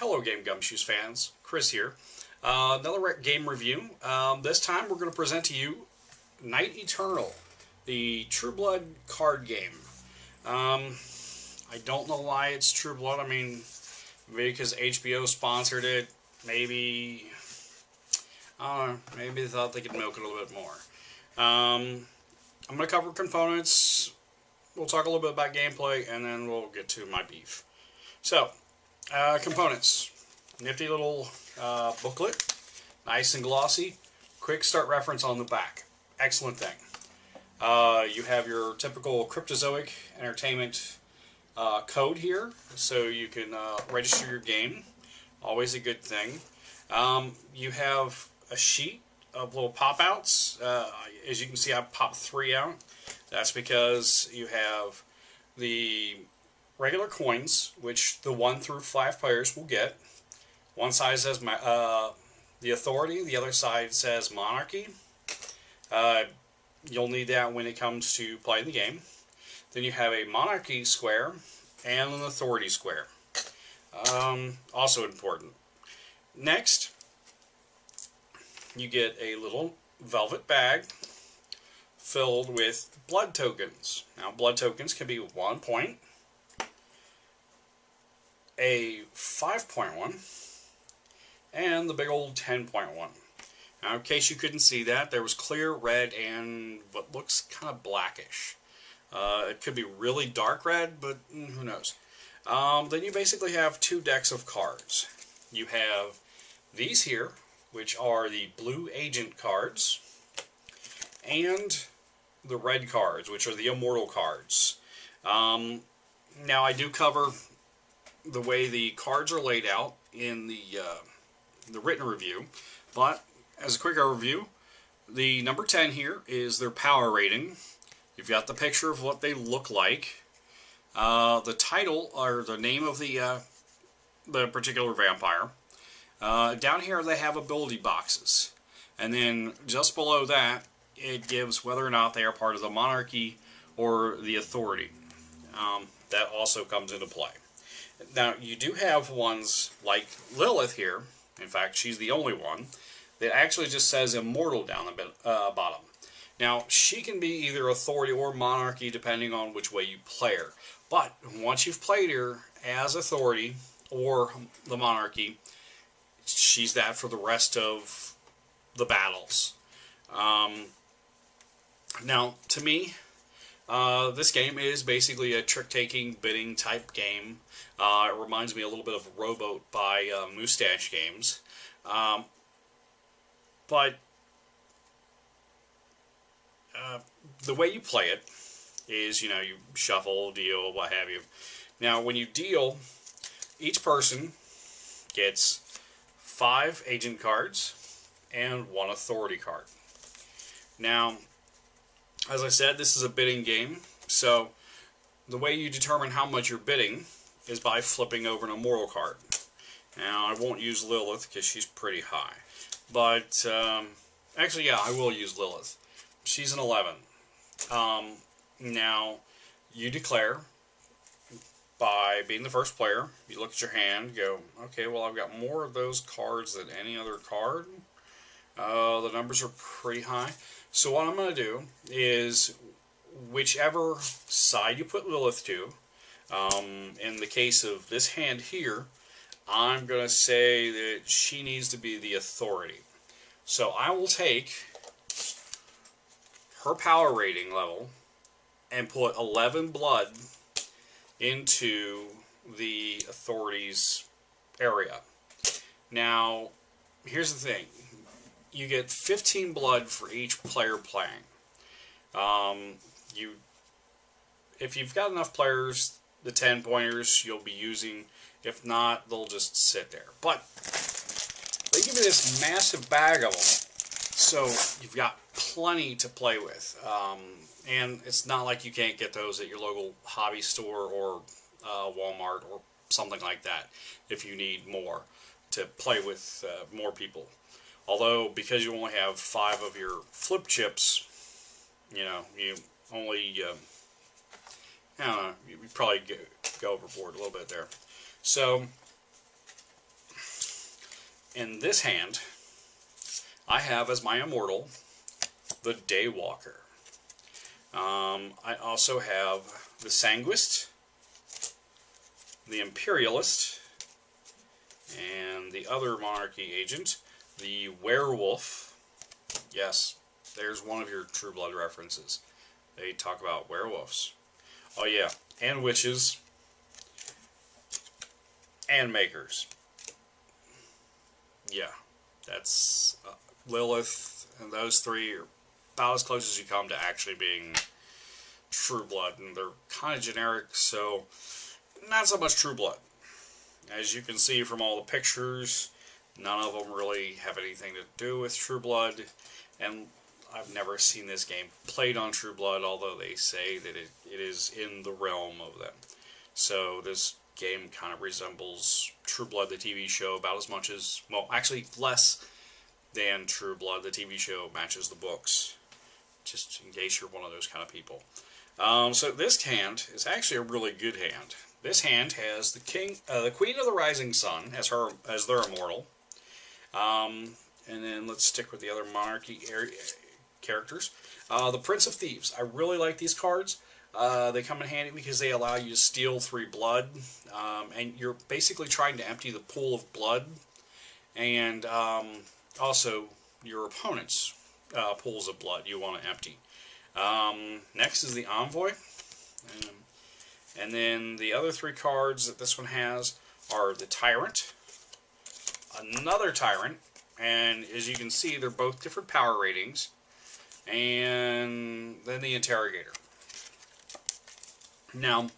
Hello Game Gumshoes fans, Chris here. Another game review. This time we're going to present to you Night Eternal, the True Blood card game. I don't know why it's True Blood. I mean, maybe because HBO sponsored it. Maybe, I don't know, maybe they thought they could milk it a little bit more. I'm going to cover components. We'll talk a little bit about gameplay, and then we'll get to my beef. So, components. Nifty little booklet. Nice and glossy. Quick start reference on the back. Excellent thing. You have your typical Cryptozoic Entertainment code here, so you can register your game. Always a good thing. You have a sheet of little pop-outs. As you can see, I popped 3 out. That's because you have the regular coins, which the 1 through 5 players will get. One side says the Authority, the other side says Monarchy. You'll need that when it comes to playing the game. Then you have a Monarchy square and an Authority square. Also important. Next, you get a little velvet bag filled with blood tokens. Now, blood tokens can be 1 point, a 5.1, and the big old 10.1. Now, in case you couldn't see that, there was clear red and what looks kind of blackish. It could be really dark red, but who knows. Then you basically have 2 decks of cards. You have these here, which are the blue agent cards, and the red cards, which are the immortal cards. Now, I do cover the way the cards are laid out in the written review, but as a quick overview, the number 10 here is their power rating. You've got the picture of what they look like. The title, or the name of the particular vampire. Down here they have ability boxes. And then just below that, it gives whether or not they are part of the Monarchy or the Authority. That also comes into play. Now, you do have ones like Lilith here. In fact, she's the only one that actually just says Immortal down the bottom. Now, she can be either Authority or Monarchy depending on which way you play her. But once you've played her as Authority or the Monarchy, she's that for the rest of the battles. Now, to me, this game is basically a trick-taking, bidding type game. It reminds me a little bit of Rowboat by Moustache Games. But the way you play it is, you shuffle, deal, what have you. Now, when you deal, each person gets 5 agent cards and 1 authority card. Now, as I said, this is a bidding game, so the way you determine how much you're bidding is by flipping over an immortal card. Now, I won't use Lilith because she's pretty high, but actually, yeah, I will use Lilith. She's an 11. Now, you declare by being the first player. You look at your hand, go, okay, well, I've got more of those cards than any other card. The numbers are pretty high. So what I'm going to do is, whichever side you put Lilith to, in the case of this hand here, I'm going to say that she needs to be the Authority. So I will take her power rating level and put 11 blood into the Authority's area. Now, here's the thing. You get 15 blood for each player playing. If you've got enough players, the 10 pointers you'll be using. If not, they'll just sit there. But they give you this massive bag of them, so you've got plenty to play with. And it's not like you can't get those at your local hobby store or Walmart or something like that if you need more to play with more people. Although, because you only have 5 of your flip chips, you only, I don't know, you probably go overboard a little bit there. So, in this hand, I have as my immortal the Daywalker. I also have the Sanguist, the Imperialist, and the other monarchy agent, the Werewolf. Yes, there's one of your True Blood references. They talk about werewolves. Oh yeah, and witches, and makers. Yeah, that's Lilith, and those three are about as close as you come to actually being True Blood, and they're kind of generic, so not so much True Blood. As you can see from all the pictures, none of them really have anything to do with True Blood, and I've never seen this game played on True Blood, although they say that it is in the realm of them. So this game kind of resembles True Blood, the TV show, about as much as, well, actually less than True Blood, the TV show, matches the books, just in case you're one of those kind of people. So this hand is actually a really good hand. This hand has the Queen of the Rising Sun as their immortal. And then let's stick with the other monarchy characters. The Prince of Thieves. I really like these cards. They come in handy because they allow you to steal 3 blood, and you're basically trying to empty the pool of blood, and also your opponent's pools of blood you want to empty. Next is the Envoy, and then the other 3 cards that this one has are the Tyrant, another Tyrant, and as you can see, they're both different power ratings, and then the Interrogator. Now,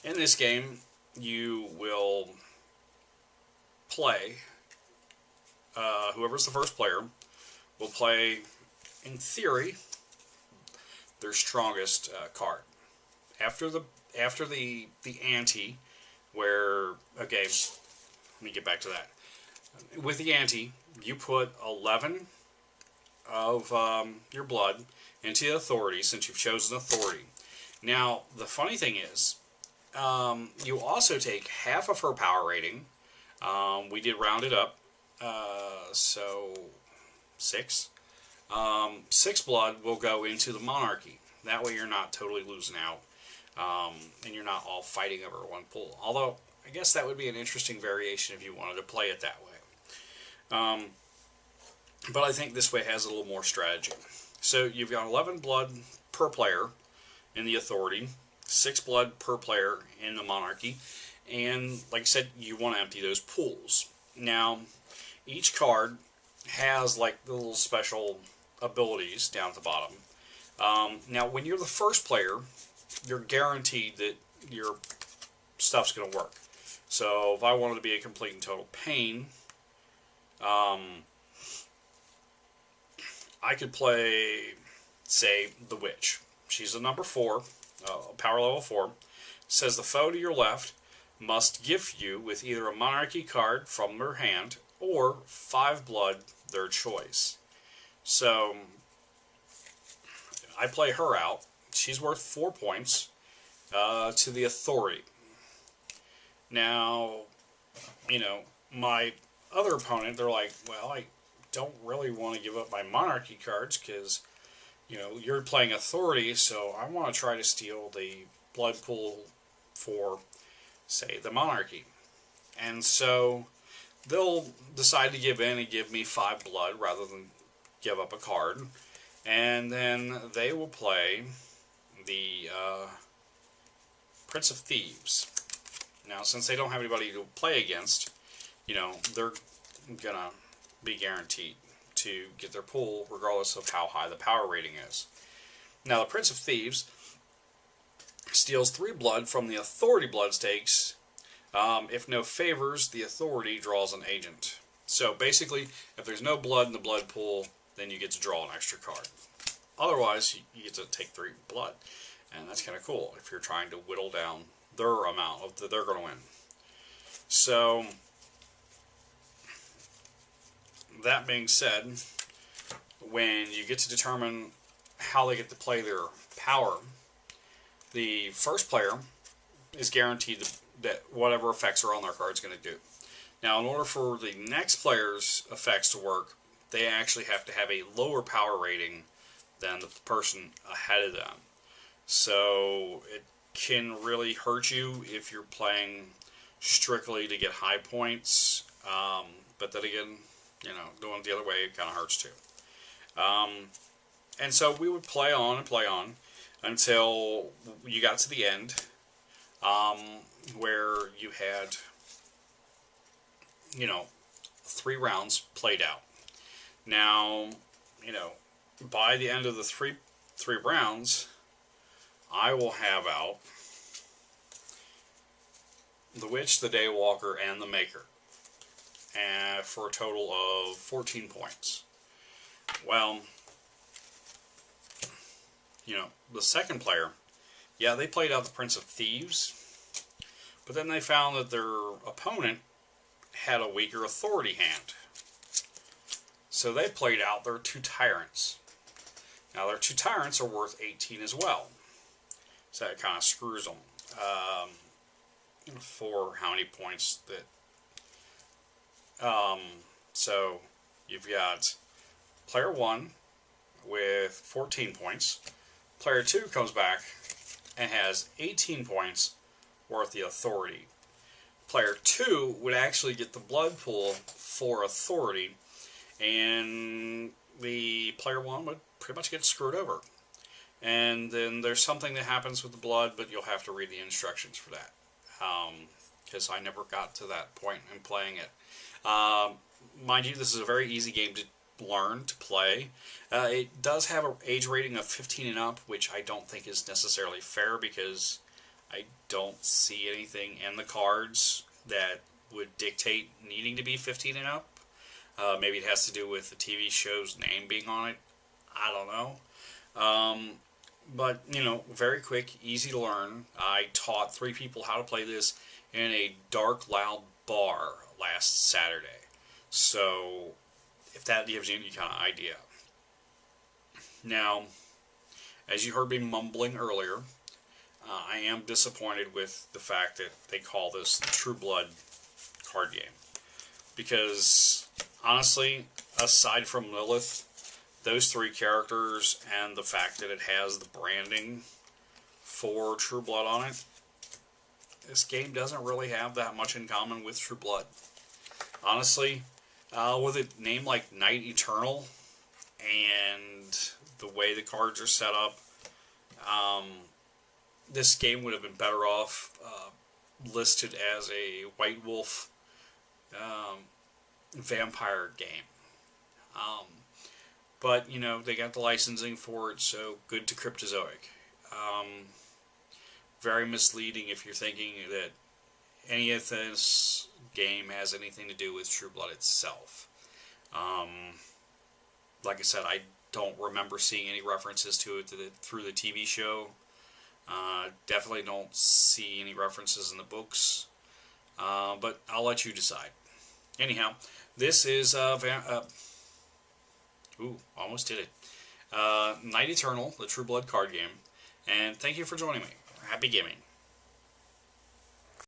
in this game, you will play, whoever's the first player will play, in theory, their strongest card. After the ante, where, okay, let me get back to that. With the ante, you put 11 of your blood into authority, since you've chosen authority. Now, the funny thing is, you also take half of her power rating. We did round it up, so 6. 6 blood will go into the monarchy. That way you're not totally losing out, and you're not all fighting over one pool. Although, I guess that would be an interesting variation if you wanted to play it that way. But I think this way has a little more strategy. So you've got 11 blood per player in the authority, 6 blood per player in the monarchy, and like I said, you want to empty those pools. Now, each card has like the little special abilities down at the bottom. Now, when you're the first player, you're guaranteed that your stuff's going to work. So if I wanted to be a complete and total pain, I could play, say, the Witch. She's a number 4, power level 4. Says the foe to your left must gift you with either a monarchy card from their hand or 5 blood, their choice. So I play her out. She's worth 4 points to the authority. Now, you know, my other opponent, they're like, well, I don't really want to give up my monarchy cards because, you know, you're playing authority, so I want to try to steal the blood pool for, say, the monarchy. And so they'll decide to give in and give me 5 blood rather than give up a card. And then they will play the Prince of Thieves. Now, since they don't have anybody to play against, you know, they're going to be guaranteed to get their pool regardless of how high the power rating is. Now, the Prince of Thieves steals 3 blood from the authority blood stakes. If no favors, the authority draws an agent. So basically, if there's no blood in the blood pool, then you get to draw an extra card. Otherwise, you get to take 3 blood. And that's kind of cool if you're trying to whittle down their amount of they're going to win. So, that being said, when you get to determine how they get to play their power, the first player is guaranteed that whatever effects are on their card is going to do. Now, in order for the next player's effects to work, they actually have to have a lower power rating than the person ahead of them. So it can really hurt you if you're playing strictly to get high points. But then again, going the other way, it kind of hurts too. And so we would play on and play on until you got to the end, where you had, 3 rounds played out. Now, by the end of the three rounds, I will have out the Witch, the Daywalker, and the Maker, and for a total of 14 points. Well, the second player, yeah, they played out the Prince of Thieves, but then they found that their opponent had a weaker authority hand. So they played out their 2 Tyrants. Now their 2 Tyrants are worth 18 as well. So that kind of screws them. For how many points that... so you've got player 1 with 14 points. Player 2 comes back and has 18 points worth the authority. Player 2 would actually get the blood pool for authority, and the player 1 would pretty much get screwed over. And then there's something that happens with the blood, but you'll have to read the instructions for that, because I never got to that point in playing it. Mind you, this is a very easy game to learn to play. It does have an age rating of 15 and up, which I don't think is necessarily fair, because I don't see anything in the cards that would dictate needing to be 15 and up. Maybe it has to do with the TV show's name being on it. I don't know. But, very quick, easy to learn. I taught 3 people how to play this in a dark, loud bar last Saturday. So, if that gives you any kind of idea. Now, as you heard me mumbling earlier, I am disappointed with the fact that they call this the True Blood card game. Because, honestly, aside from Lilith, those 3 characters and the fact that it has the branding for True Blood on it, this game doesn't really have that much in common with True Blood. Honestly, with a name like Night Eternal and the way the cards are set up, this game would have been better off listed as a White Wolf vampire game. But, they got the licensing for it, so good to Cryptozoic. Very misleading if you're thinking that any of this game has anything to do with True Blood itself. Like I said, I don't remember seeing any references to it through the TV show. Definitely don't see any references in the books. But I'll let you decide. Anyhow, this is almost did it. Night Eternal, the True Blood card game. And thank you for joining me. Happy gaming.